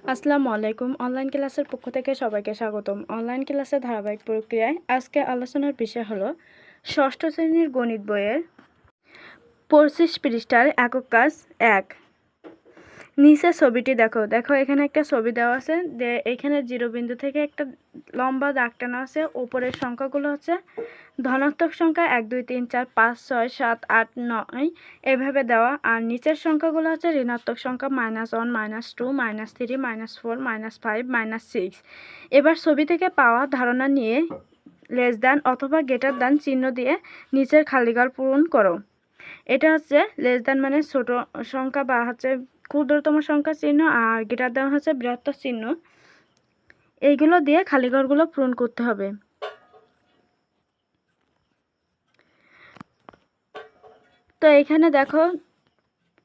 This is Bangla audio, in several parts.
আসসালামু আলাইকুম। অনলাইন ক্লাসের পক্ষ থেকে সবাইকে স্বাগতম। অনলাইন ক্লাসের ধারাবাহিক প্রক্রিয়ায় আজকে আলোচনার বিষয় হলো ষষ্ঠ শ্রেণীর গণিত বইয়ের 25 পৃষ্ঠার একক কাজ 1। নিচে ছবিটি দেখো এখানে একটা ছবি দেওয়া আছে, এখানে 0 বিন্দু থেকে একটা লম্বা দাগ টানা আছে। উপরের সংখ্যাগুলো হচ্ছে ধনাত্মক সংখ্যা 1 2 3 4 5 6 7 8 9 এভাবে দেওয়া, আর নিচের সংখ্যাগুলো হচ্ছে ঋণাত্মক সংখ্যা -1 -2 -3 -4 -5 -6। এবার ছবি থেকে পাওয়া ধারণা নিয়ে লেস দ্যান অথবা গ্রেটার দ্যান চিহ্ন দিয়ে নিচের খালিঘর পূরণ করো। এটা হচ্ছে লেস দ্যান মানে ছোট সংখ্যা বা হচ্ছে ক্ষুদ্রতম সংখ্যা চিহ্ন, আর গ্রেটার দ্যান হচ্ছে বৃহত্তর চিহ্ন। এইগুলো দিয়ে খালিঘরগুলো পূরণ করতে হবে। তো এখানে দেখো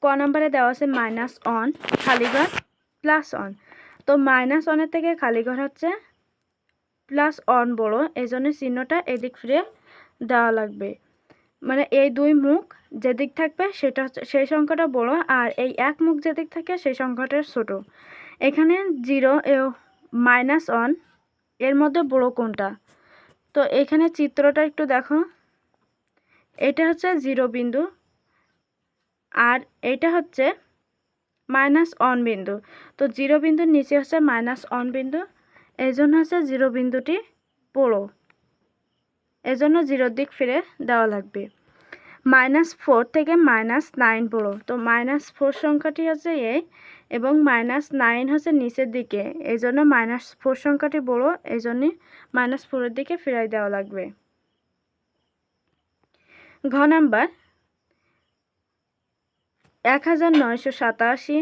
ক নম্বরে দেওয়া আছে -1 খালিঘর +1। তো -1 থেকে খালিঘর হচ্ছে +1 বড়, এই জন্য চিহ্নটা এদিক ফিরে দেওয়া লাগবে। মানে এই দুই মুখ যেদিক থাকবে সেটা হচ্ছে সেই সংখ্যাটা বড়, আর এই এক মুখ যেদিক থাকে সেই সংখ্যাটা ছোট। এখানে 0 -1 এর মধ্যে বড় কোনটা? তো এখানে চিত্রটা একটু দেখো, এটা হচ্ছে 0 বিন্দু আর এটা হচ্ছে -1 বিন্দু। তো 0 বিন্দুর নিচে হচ্ছে -1 বিন্দু, এই জন্য হচ্ছে 0 বিন্দুটি বড়, এজন্য 0 দিক ফিরে দেওয়া লাগবে। -4 থেকে -9 বড়, তো -4 সংখ্যাটি হচ্ছে এই এবং -9 হচ্ছে নিচের দিকে, এই জন্য -4 সংখ্যাটি বড়, এই জন্যই -4 এর দিকে ফিরাই দেওয়া লাগবে। ঘ নাম্বার 1987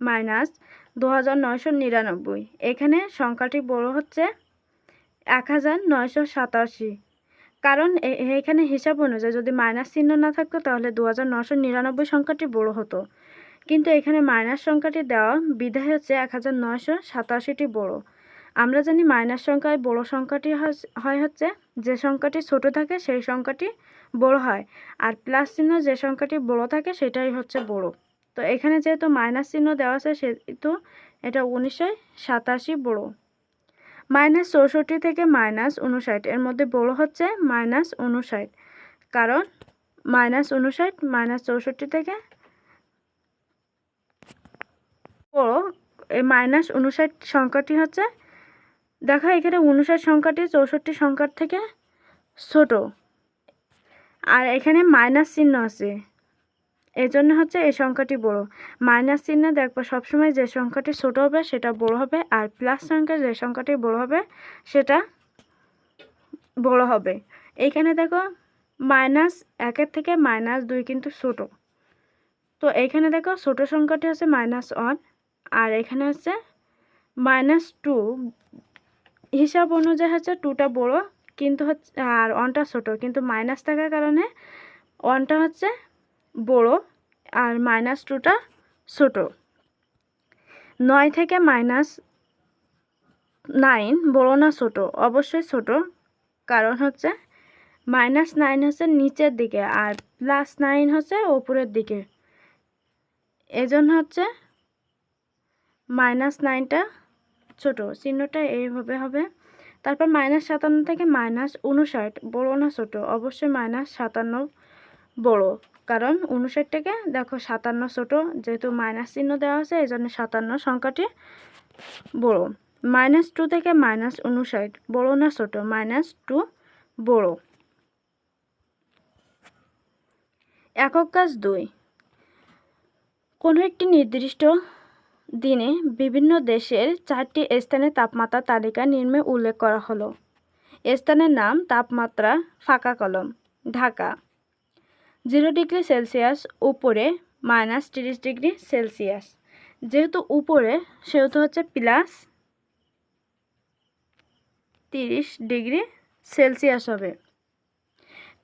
-2999। এখানে সংখ্যাটি বড় হচ্ছে 1987, কারণ এখানে হিসাব অনুযায়ী যদি মাইনাস চিহ্ন না থাকতো তাহলে 2999 সংখ্যাটি বড় হতো, কিন্তু এখানে মাইনাস সংখ্যাটি দেওয়া বিধায় হচ্ছে 1987টি বড়। আমরা জানি মাইনাস সংখ্যায় বড় সংখ্যাটি হয় হচ্ছে যে সংখ্যাটি ছোট থাকে সেই সংখ্যাটি বড় হয়, আর প্লাস চিহ্ন যে সংখ্যাটি বড় থাকে সেটাই হচ্ছে বড়। তো এখানে যেহেতু মাইনাস চিহ্ন দেওয়া আছে সেহেতু এটা 1987 বড়। -64 থেকে -59 এর মধ্যে বড় হচ্ছে -59, কারণ -59 -64 থেকে বড়। এই -59 সংখ্যাটি হচ্ছে দেখো এখানে 59 সংখ্যাটি 64 সংখ্যার থেকে ছোট, আর এখানে মাইনাস চিহ্ন আছে, এই জন্য হচ্ছে এই সংখ্যাটি বড়। মাইনাস চিহ্ন দেখবো সবসময় যে সংখ্যাটি ছোট হবে সেটা বড় হবে, আর প্লাস সংখ্যা যে সংখ্যাটি বড় হবে সেটা বড় হবে। এইখানে দেখো -1 থেকে -2 কিন্তু ছোট, তো এইখানে দেখো ছোট সংখ্যাটি হচ্ছে -1 আর এখানে হচ্ছে -2। হিসাব অনুযায়ী হচ্ছে 2টা বড় কিন্তু হচ্ছে আর 1টা ছোট, কিন্তু মাইনাস থাকার কারণে 1টা হচ্ছে বড় আর -2টা ছোট। 9 থেকে -9 বড় না ছোট? অবশ্যই ছোট, কারণ হচ্ছে -9 হচ্ছে নিচের দিকে আর +9 হচ্ছে উপরের দিকে, এজন্য হচ্ছে -9টা ছোট, চিহ্নটা এইভাবে হবে। তারপর -57 থেকে -59 বড় না ছোট? অবশ্যই -57 বড়, কারণ 59 থেকে দেখো 57 ছোট, যেহেতু মাইনাস চিহ্ন দেওয়া আছে এই জন্য 57 সংখ্যাটি বড়। -2 থেকে -59 বড় না ছোট? -2 বড়। একক কাজ 2। কোনো একটি নির্দিষ্ট দিনে বিভিন্ন দেশের 4টি স্থানে তাপমাত্রা তালিকা নিম্নে উল্লেখ করা হলো। স্থানের নাম, তাপমাত্রা, ফাঁকা কলম। ঢাকা 0 ডিগ্রি সেলসিয়াস, উপরে -30 ডিগ্রি সেলসিয়াস। যেহেতু উপরে সেহেতু হচ্ছে +30 ডিগ্রি সেলসিয়াস হবে।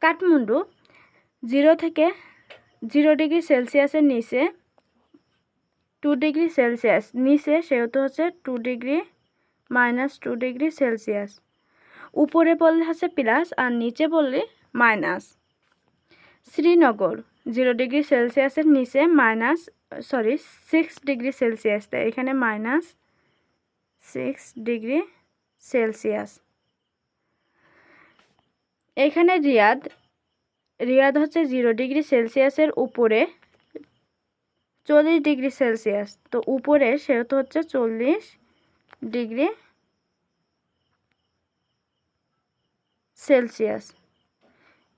কাঠমান্ডু 0 থেকে 0 ডিগ্রি সেলসিয়াসের নিচে 2 ডিগ্রি সেলসিয়াস, নিচে সেহেতু হচ্ছে 2 ডিগ্রি -2 ডিগ্রি সেলসিয়াস। উপরে বললে হচ্ছে প্লাস আর নিচে বললে মাইনাস। শ্রীনগর 0 ডিগ্রি সেলসিয়াসের নিচে 6 ডিগ্রি সেলসিয়াস, তাই এখানে 6 ডিগ্রি সেলসিয়াস। এখানে রিয়াদ হচ্ছে 0 ডিগ্রি সেলসিয়াসের উপরে 40 ডিগ্রি সেলসিয়াস, তো উপরে সেহেতু হচ্ছে 40 ডিগ্রি সেলসিয়াস।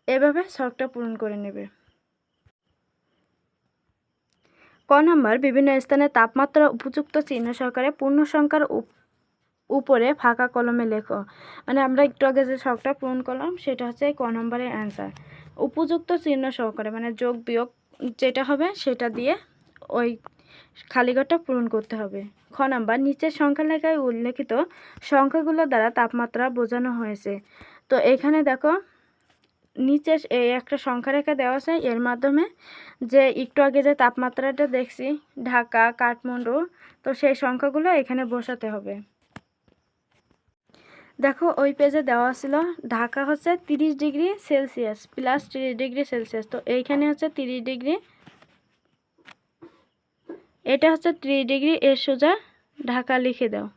এভাবে ছকটা পূরণ করে নেবে। ক নম্বর, বিভিন্ন স্থানে তাপমাত্রা উপযুক্ত চিহ্ন সহকারে পূর্ণ সংখ্যার উপরে ফাঁকা কলমে লেখো। মানে আমরা একটু আগে যে ছকটা পূরণ করলাম সেটা হচ্ছে ক নম্বরের অ্যান্সার। উপযুক্ত চিহ্ন সহকারে মানে যোগ বিয়োগ যেটা হবে সেটা দিয়ে ওই খালিঘরটা পূরণ করতে হবে। খ নাম্বার, নিচের সংখ্যা লেখায় উল্লেখিত সংখ্যাগুলো দ্বারা তাপমাত্রা বোঝানো হয়েছে। তো এখানে দেখো নিচে এই একটা সংখ্যা রেখা দেওয়া আছে, এর মাধ্যমে যে একটু আগে যে তাপমাত্রাটা দেখছি ঢাকা, কাঠমান্ডু, তো সেই সংখ্যাগুলো এখানে বসাতে হবে। দেখো ওই পেজে দেওয়া ছিল ঢাকা হচ্ছে 30 degree Celsius plus 30 degree Celsius, তো এইখানে হচ্ছে 30 ডিগ্রি, এটা হচ্ছে 30 ডিগ্রি, এর সোজা ঢাকা লিখে দাও,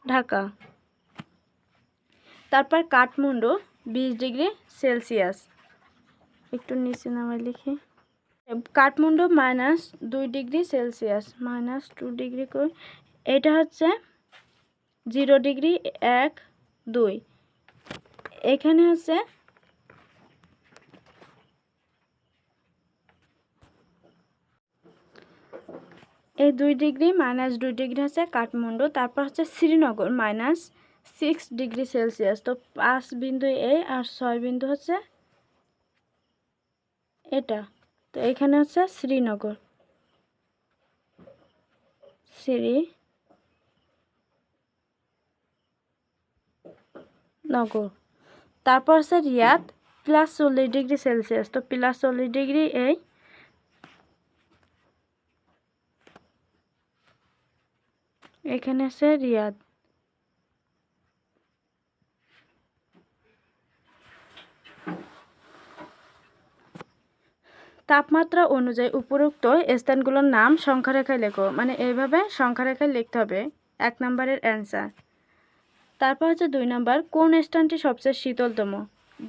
ঢাকা। তারপর কাঠমান্ডু 20 ডিগ্রি সেলসিয়াস, একটু নিচে নামায় লিখি। কাঠমান্ডু -2 ডিগ্রি সেলসিয়াস, -2 ডিগ্রি করে, এটা হচ্ছে 0 ডিগ্রি 1 2, এখানে হচ্ছে এই 2 ডিগ্রি -2 ডিগ্রি হচ্ছে কাঠমান্ডু। তারপর হচ্ছে শ্রীনগর -6 ডিগ্রি সেলসিয়াস, তো 5 বিন্দু এ আর 6 বিন্দু হচ্ছে এটা, তো এখানে হচ্ছে শ্রীনগর, শ্রীনগর। তারপর হচ্ছে রিয়াদ +40 ডিগ্রি সেলসিয়াস, তো +40 ডিগ্রি এই, এখানে আছে রিয়াদ। তাপমাত্রা অনুযায়ী উপরোক্ত স্থানগুলোর নাম সংখ্যারেখায় লেখো। মানে এইভাবে সংখ্যারেখায় লিখতে হবে 1 নম্বরের অ্যান্সার। তারপর হচ্ছে 2 নম্বর, কোন স্থানটি সবচেয়ে শীতলতম?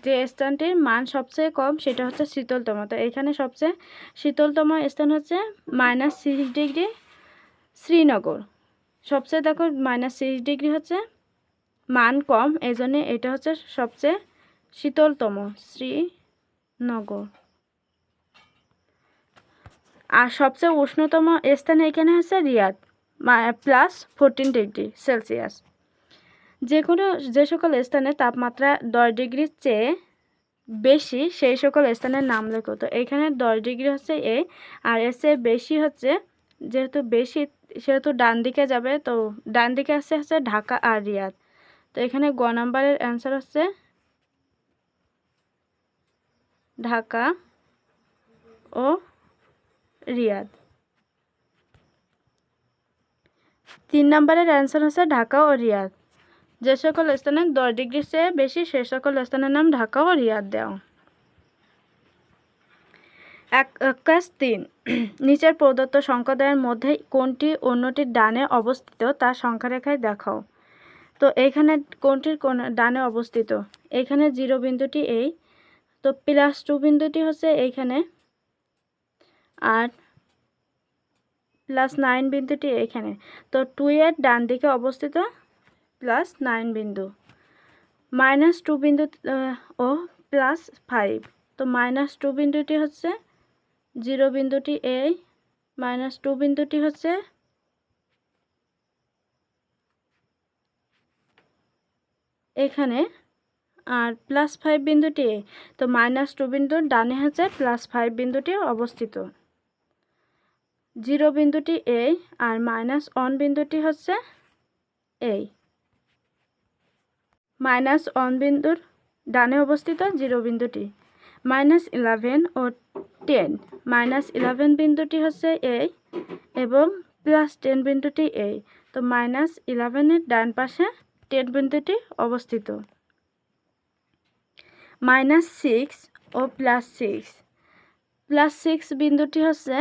যে স্থানটির মান সবচেয়ে কম সেটা হচ্ছে শীতলতম, তো এখানে সবচেয়ে শীতলতম স্থান হচ্ছে -6 ডিগ্রি শ্রীনগর। সবচেয়ে দেখো -6 ডিগ্রি হচ্ছে মান কম, এই জন্য এটা হচ্ছে সবচেয়ে শীতলতম, শ্রীনগর। আর সবচেয়ে উষ্ণতম স্থান এখানে হচ্ছে রিয়াদ +14 ডিগ্রি সেলসিয়াস। যে সকল স্থানে তাপমাত্রা 10 ডিগ্রির চেয়ে বেশি সেই সকল স্থানের নাম লেখো। তো এখানে 10 ডিগ্রি হচ্ছে এ, আর এর চেয়ে বেশি হচ্ছে, যেহেতু বেশি সেহেতু ডান দিকে যাবে, তো ডান দিকে হচ্ছে ঢাকা আর রিয়াদ। তো এখানে গ নম্বরের অ্যান্সার হচ্ছে ঢাকা ও রিয়াদ। 3 নম্বরের অ্যান্সার হচ্ছে ঢাকা ও রিয়াদ। যে সকল স্থানে 10 ডিগ্রির চেয়ে বেশি সে সকল স্থানের নাম ঢাকা ও রিয়াদ দেওয়া। 3 নিচের প্রদত্ত সংখ্যাদ্বয়ের মধ্যে কোনটি অন্যটির ডানে অবস্থিত তা সংখ্যারেখায় দেখাও। তো এইখানে কোনটির কোন ডানে অবস্থিত? এইখানে 0 বিন্দুটি এই, তো +2 বিন্দুটি হচ্ছে এইখানে, আর +9 বিন্দুটি এইখানে। তো 2 এর ডান দিকে অবস্থিত +9 বিন্দু, -2 বিন্দু ও +5, তো -2 বিন্দুটি হচ্ছে 0 বিন্দুটি এই, -2 বিন্দুটি হচ্ছে এখানে, আর +5 বিন্দুটি এই, তো -2 বিন্দুর ডানে হচ্ছে +5 বিন্দুটি অবস্থিত। 0 বিন্দুটি এই আর -1 বিন্দুটি হচ্ছে এই, -1 বিন্দুর ডানে অবস্থিত 0 বিন্দুটি। -11 ও 10, -11 বিন্দুটি হচ্ছে এই এবং +10 বিন্দুটি এই, তো -11-এর ডান পাশে 10 বিন্দুটি অবস্থিত। -6 ও +6, +6 বিন্দুটি হচ্ছে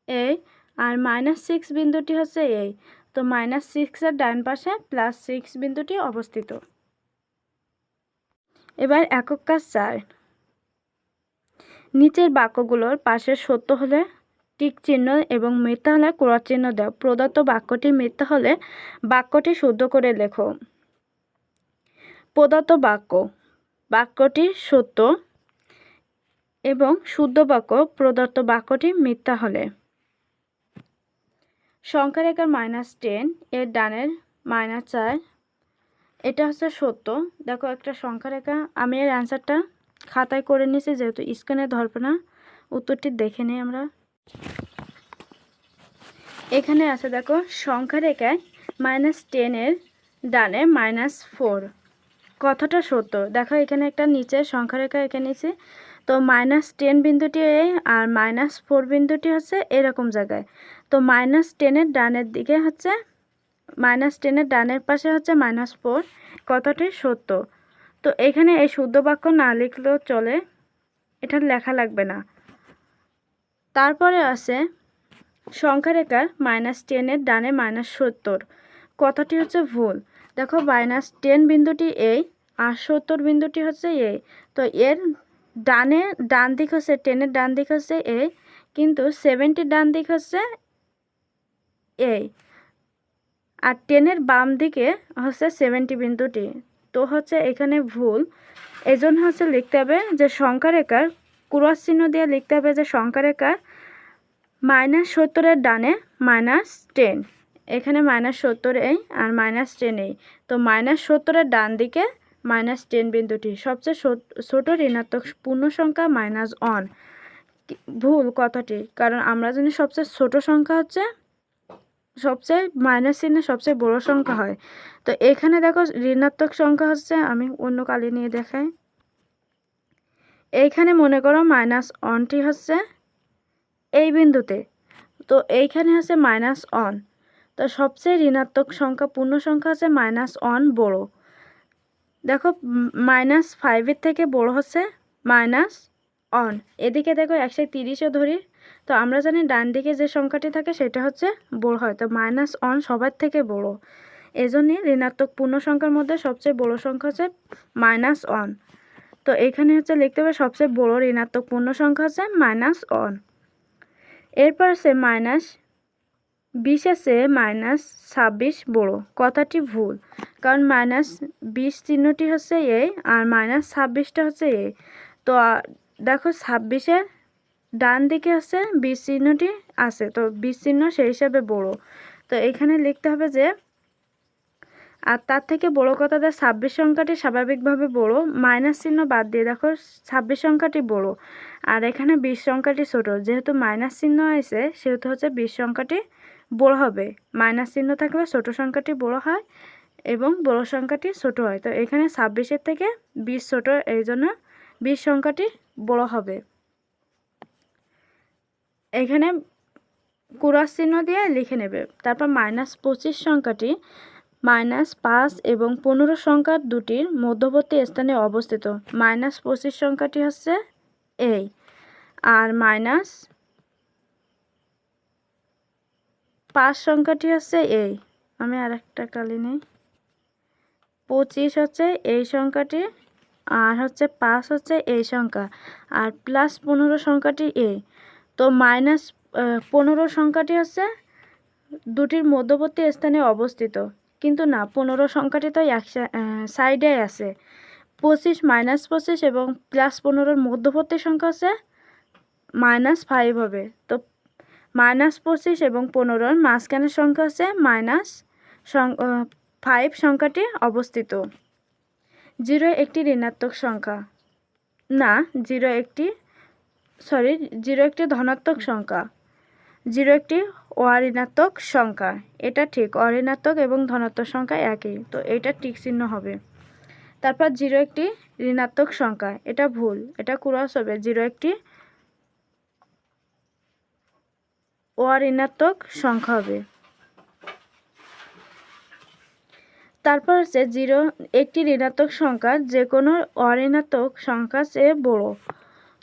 এই আর -6 বিন্দুটি হচ্ছে এই, তো -6 এর ডান পাশে +6 বিন্দুটি অবস্থিত। এবার একক কাজ 4, নিচের বাক্যগুলোর পাশে সত্য হলে টিক চিহ্ন এবং মিথ্যা হলে ক্রস চিহ্ন দাও। প্রদত্ত বাক্যটি মিথ্যা হলে বাক্যটি শুদ্ধ করে লেখো। প্রদত্ত বাক্যটি সত্য এবং শুদ্ধ বাক্য প্রদত্ত বাক্যটি মিথ্যা হলে। সংখ্যা রেখার -10 এর ডানের -4, এটা হচ্ছে সত্য। দেখো একটা সংখ্যা রেখা, আমি এর অ্যান্সারটা খাতায় করে নিয়েছি যেহেতু স্ক্রিনে ধরবে না, উত্তরটি দেখে নিই আমরা। এখানে আছে দেখো সংখ্যা রেখায় -10 এর ডানে -4, কথাটা সত্য। দেখো এখানে একটা নিচে সংখ্যা রেখা এঁকে নিয়েছি, তো -10 বিন্দুটি এই আর -4 বিন্দুটি হচ্ছে এরকম জায়গায়। তো -10 এর ডানের দিকে হচ্ছে -10 এর ডানের পাশে হচ্ছে -4, কথাটি সত্য। তো এখানে এই শুদ্ধ বাক্য না লিখলেও চলে, এটা লেখা লাগবে না। তারপরে আছে সংখ্যা রেখার -10 এর ডানে -70, কথাটি হচ্ছে ভুল। দেখো -10 বিন্দুটি এই আর 70 বিন্দুটি হচ্ছে এই, তো এর ডান দিক হচ্ছে 10 এর ডান দিক হচ্ছে এই, কিন্তু 70 ডান দিক হচ্ছে এই, আর 10 এর বাম দিকে হচ্ছে 70 বিন্দুটি, তো হচ্ছে এখানে ভুল। এজন্য হচ্ছে লিখতে হবে যে সংখ্যা রেখার ক্রস চিহ্ন দিয়ে লিখতে হবে যে সংখ্যা রেখার -70 এর ডানে -10, এখানে -70 এই আর -10 এই, তো -70 এর ডান দিকে -10 বিন্দুটি, সবচেয়ে ছোট ঋণাত্মক পূর্ণ সংখ্যা -1, ভুল কথাটি, কারণ আমরা জানি সবচেয়ে ছোট সংখ্যা হচ্ছে সবচেয়ে মাইনাস চিহ্নে সবচেয়ে বড় সংখ্যা হয়। তো এখানে দেখো ঋণাত্মক সংখ্যা হচ্ছে, আমি অন্য কালি নিয়ে দেখাই। এইখানে মনে করো -1টি হচ্ছে এই বিন্দুতে, তো এইখানে হচ্ছে -1, তো সবচেয়ে ঋণাত্মক সংখ্যা পূর্ণ সংখ্যা হচ্ছে -1 বড়। দেখো -5 এর থেকে বড় হচ্ছে -1। এদিকে দেখো 130ও ধরি, তো আমরা জানি ডান দিকে যে সংখ্যাটি থাকে সেটা হচ্ছে বড় হয়, তো -1 সবার থেকে বড়। এজন্যই ঋণাত্মক পূর্ণ সংখ্যার মধ্যে সবচেয়ে বড় সংখ্যা হচ্ছে -1। তো এখানে হচ্ছে লিখতে হবে সবচেয়ে বড় ঋণাত্মক পূর্ণ সংখ্যা হচ্ছে -1। এরপর আছে -20 আছে -26 বড়, কথাটি ভুল, কারণ -20 চিহ্নটি হচ্ছে এই আর -26টা হচ্ছে এই। তো দেখো 26-এর ডান দিকে হচ্ছে 20 চিহ্নটি আছে, তো 20 চিহ্ন সেই হিসাবে বড়। তো এখানে লিখতে হবে যে, আর তার থেকে বড় কথাটা 26 সংখ্যাটি স্বাভাবিকভাবে বড়, মাইনাস চিহ্ন বাদ দিয়ে দেখো 26 সংখ্যাটি বড়, আর এখানে 20 সংখ্যাটি ছোট। যেহেতু মাইনাস চিহ্ন আছে সেহেতু হচ্ছে 20 সংখ্যাটি বড় হবে, মাইনাস চিহ্ন থাকলে ছোট সংখ্যাটি বড় হয় এবং বড় সংখ্যাটি ছোট হয়। তো এখানে 26-এর থেকে 20 ছোট, এই জন্য 20 সংখ্যাটি বড় হবে। এখানে ক্রস চিহ্ন দিয়ে লিখে নেবে। তারপর -25 সংখ্যাটি -5 এবং 15 সংখ্যার দুটির মধ্যবর্তী স্থানে অবস্থিত। -25 সংখ্যাটি হচ্ছে এই আর -5 সংখ্যাটি হচ্ছে এই, আমি আরেকটা কালি নেই। 25 হচ্ছে এই সংখ্যাটি আর হচ্ছে 5 হচ্ছে এই সংখ্যা, আর +15 সংখ্যাটি এই। তো -15 সংখ্যাটি হচ্ছে দুটির মধ্যবর্তী স্থানে অবস্থিত, কিন্তু না, 15 সংখ্যাটি তো এক সাইডে আছে। 25 -25 এবং +15-র মধ্যবর্তী সংখ্যা হচ্ছে -5 হবে। তো -25 এবং 15-র মাঝখানের সংখ্যা হচ্ছে -5 সংখ্যাটি অবস্থিত। 0 একটি ঋণাত্মক সংখ্যা না, 0 একটি ধনাত্মক সংখ্যা। 0 একটি অঋণাত্মক সংখ্যা, এটা ঠিক, অঋণাত্মক এবং ধনাত্মক সংখ্যা একই, তো এটা টিক চিহ্ন হবে। তারপর 0 একটি ঋণাত্মক সংখ্যা, এটা ভুল, এটা ক্রস হবে। 0 একটি অঋণাত্মক সংখ্যা হবে। তারপর হচ্ছে 0 একটি ঋণাত্মক সংখ্যা যে কোনো অঋণাত্মক সংখ্যা চেয়ে বড়।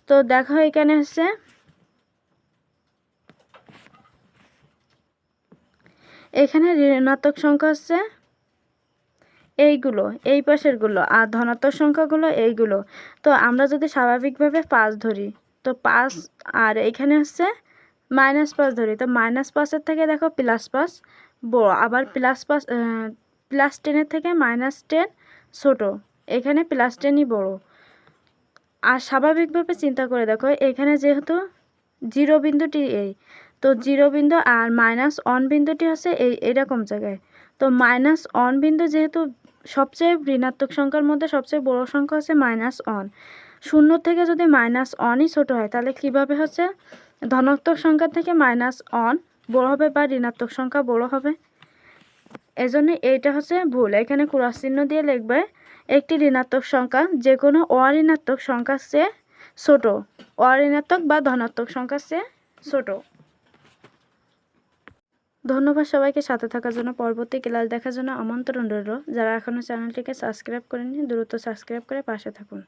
তো দেখো এখানে হচ্ছে এখানে ঋণাত্মক সংখ্যা হচ্ছে এইগুলো, এই পাশেরগুলো, আর ধনাত্মক সংখ্যাগুলো এইগুলো। তো আমরা যদি স্বাভাবিকভাবে 5 ধরি, তো 5, আর এখানে হচ্ছে -5 ধরি, তো -5-এর থেকে দেখো +5 বড়, আবার +5 +10-এর থেকে -10 ছোট, এখানে +10ই বড়। আর স্বাভাবিকভাবে চিন্তা করে দেখো, এখানে যেহেতু 0 বিন্দুটি এই, তো 0 বিন্দু আর -1 বিন্দুটি হচ্ছে এরকম জায়গায়। তো -1 বিন্দু যেহেতু সবচেয়ে ঋণাত্মক সংখ্যার মধ্যে সবচেয়ে বড় সংখ্যা হচ্ছে -1, 0 থেকে যদি -1ই ছোট হয়, তাহলে কিভাবে হচ্ছে ধনাত্মক সংখ্যা থেকে -1 বড় হবে বা ঋণাত্মক সংখ্যা বড় হবে। এজন্য এইটা হচ্ছে ভুল, এখানে ক্রস চিহ্ন দিয়ে লিখবে একটি ঋণাত্মক সংখ্যা যে কোনো অঋণাত্মক সংখ্যার চেয়ে ছোট, অঋণাত্মক বা ধনাত্মক সংখ্যার চেয়ে ছোট। ধন্যবাদ সবাইকে সাথে থাকার জন্য। পরবর্তী ক্লাস দেখার জন্য আমন্ত্রণ রইল। যারা এখনও চ্যানেলটিকে সাবস্ক্রাইব করেননি, দ্রুত সাবস্ক্রাইব করে পাশে থাকুন।